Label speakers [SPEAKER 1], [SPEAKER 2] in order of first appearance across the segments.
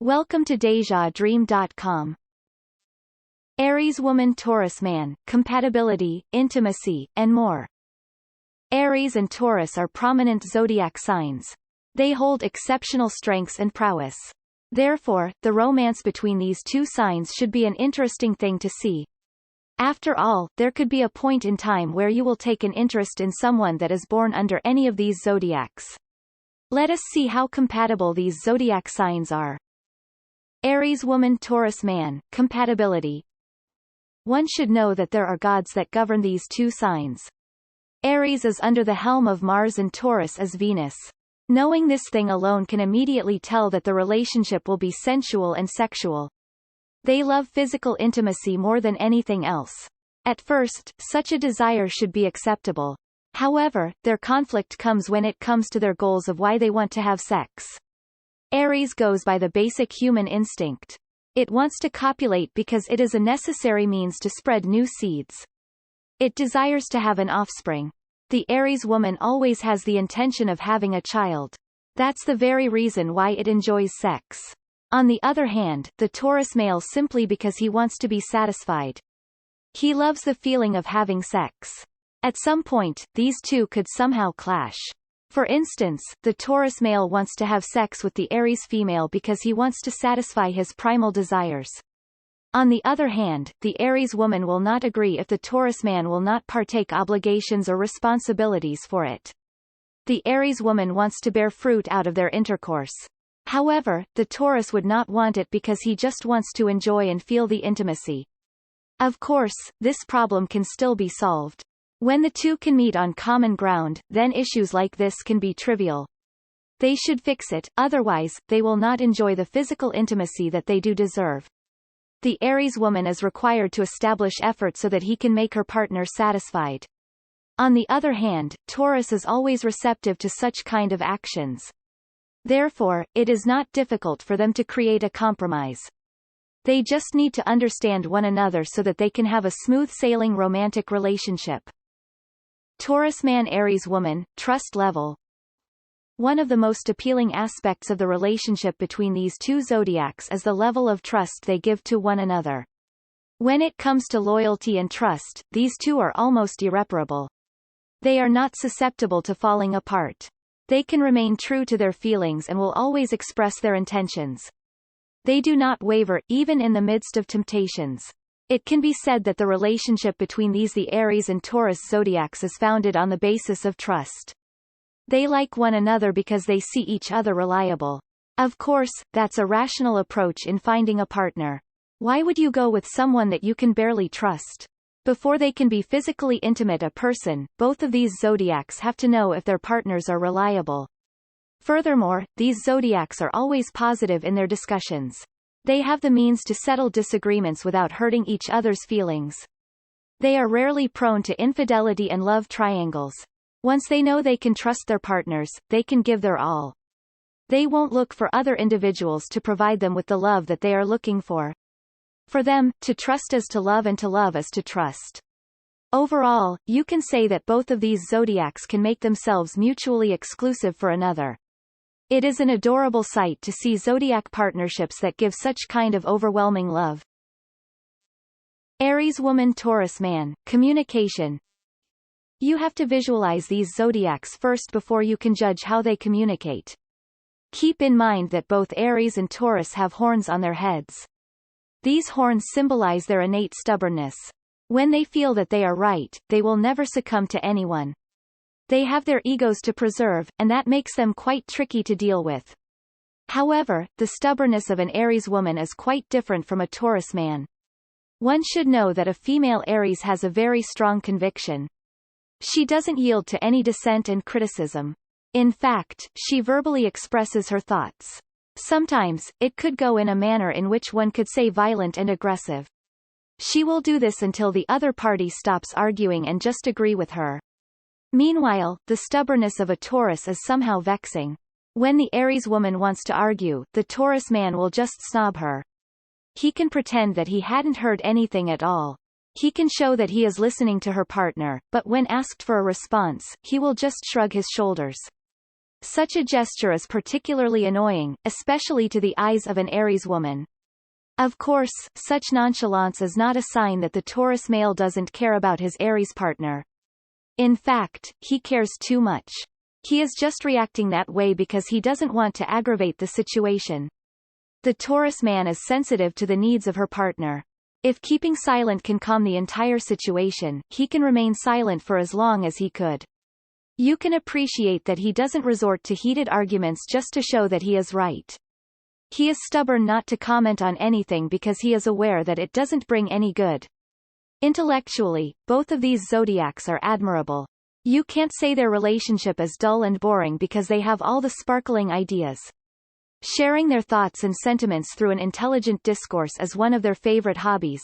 [SPEAKER 1] Welcome to DejaDream.com. Aries woman, Taurus man, compatibility, intimacy, and more. Aries and Taurus are prominent zodiac signs. They hold exceptional strengths and prowess. Therefore, the romance between these two signs should be an interesting thing to see. After all, there could be a point in time where you will take an interest in someone that is born under any of these zodiacs. Let us see how compatible these zodiac signs are. Aries woman, Taurus man, compatibility. One should know that there are gods that govern these two signs. Aries is under the helm of Mars and Taurus is Venus. Knowing this thing alone can immediately tell that the relationship will be sensual and sexual. They love physical intimacy more than anything else. At first, such a desire should be acceptable. However, their conflict comes when it comes to their goals of why they want to have sex. Aries goes by the basic human instinct. It wants to copulate because it is a necessary means to spread new seeds. It desires to have an offspring. The Aries woman always has the intention of having a child. That's the very reason why it enjoys sex. On the other hand, the Taurus male simply because he wants to be satisfied. He loves the feeling of having sex. At some point, these two could somehow clash. For instance, the Taurus male wants to have sex with the Aries female because he wants to satisfy his primal desires. On the other hand, the Aries woman will not agree if the Taurus man will not partake obligations or responsibilities for it. The Aries woman wants to bear fruit out of their intercourse. However, the Taurus would not want it because he just wants to enjoy and feel the intimacy. Of course, this problem can still be solved. When the two can meet on common ground, then issues like this can be trivial. They should fix it, otherwise, they will not enjoy the physical intimacy that they do deserve. The Aries woman is required to establish effort so that he can make her partner satisfied. On the other hand, Taurus is always receptive to such kind of actions. Therefore, it is not difficult for them to create a compromise. They just need to understand one another so that they can have a smooth-sailing romantic relationship. Taurus man, Aries woman, trust level. One of the most appealing aspects of the relationship between these two zodiacs is the level of trust they give to one another. When it comes to loyalty and trust, these two are almost irreparable. They are not susceptible to falling apart. They can remain true to their feelings and will always express their intentions. They do not waver, even in the midst of temptations. It can be said that the relationship between the Aries and Taurus zodiacs is founded on the basis of trust. They like one another because they see each other reliable. Of course, that's a rational approach in finding a partner. Why would you go with someone that you can barely trust? Before they can be physically intimate a person, both of these zodiacs have to know if their partners are reliable. Furthermore, these zodiacs are always positive in their discussions. They have the means to settle disagreements without hurting each other's feelings. They are rarely prone to infidelity and love triangles. Once they know they can trust their partners, they can give their all. They won't look for other individuals to provide them with the love that they are looking for. For them, to trust is to love and to love is to trust. Overall, you can say that both of these zodiacs can make themselves mutually exclusive for another. It is an adorable sight to see zodiac partnerships that give such kind of overwhelming love. Aries woman, Taurus man, communication. You have to visualize these zodiacs first before you can judge how they communicate. Keep in mind that both Aries and Taurus have horns on their heads. These horns symbolize their innate stubbornness. When they feel that they are right, they will never succumb to anyone. They have their egos to preserve, and that makes them quite tricky to deal with. However, the stubbornness of an Aries woman is quite different from a Taurus man. One should know that a female Aries has a very strong conviction. She doesn't yield to any dissent and criticism. In fact, she verbally expresses her thoughts. Sometimes, it could go in a manner in which one could say violent and aggressive. She will do this until the other party stops arguing and just agree with her. Meanwhile, the stubbornness of a Taurus is somehow vexing. When the Aries woman wants to argue, the Taurus man will just snob her. He can pretend that he hadn't heard anything at all. He can show that he is listening to her partner, but when asked for a response, he will just shrug his shoulders. Such a gesture is particularly annoying, especially to the eyes of an Aries woman. Of course, such nonchalance is not a sign that the Taurus male doesn't care about his Aries partner. In fact, he cares too much. He is just reacting that way because he doesn't want to aggravate the situation. The Taurus man is sensitive to the needs of her partner. If keeping silent can calm the entire situation, he can remain silent for as long as he could. You can appreciate that he doesn't resort to heated arguments just to show that he is right. He is stubborn not to comment on anything because he is aware that it doesn't bring any good. Intellectually, both of these zodiacs are admirable. You can't say their relationship is dull and boring because they have all the sparkling ideas. Sharing their thoughts and sentiments through an intelligent discourse is one of their favorite hobbies.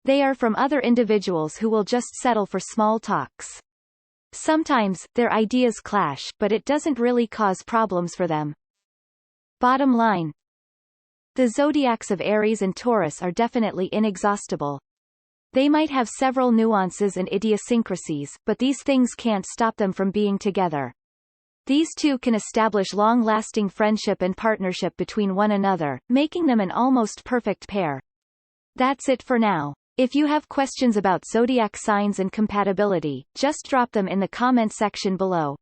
[SPEAKER 1] They are from other individuals who will just settle for small talks. Sometimes, their ideas clash, but it doesn't really cause problems for them. Bottom line. The zodiacs of Aries and Taurus are definitely inexhaustible. They might have several nuances and idiosyncrasies, but these things can't stop them from being together. These two can establish long-lasting friendship and partnership between one another, making them an almost perfect pair. That's it for now. If you have questions about zodiac signs and compatibility, just drop them in the comment section below.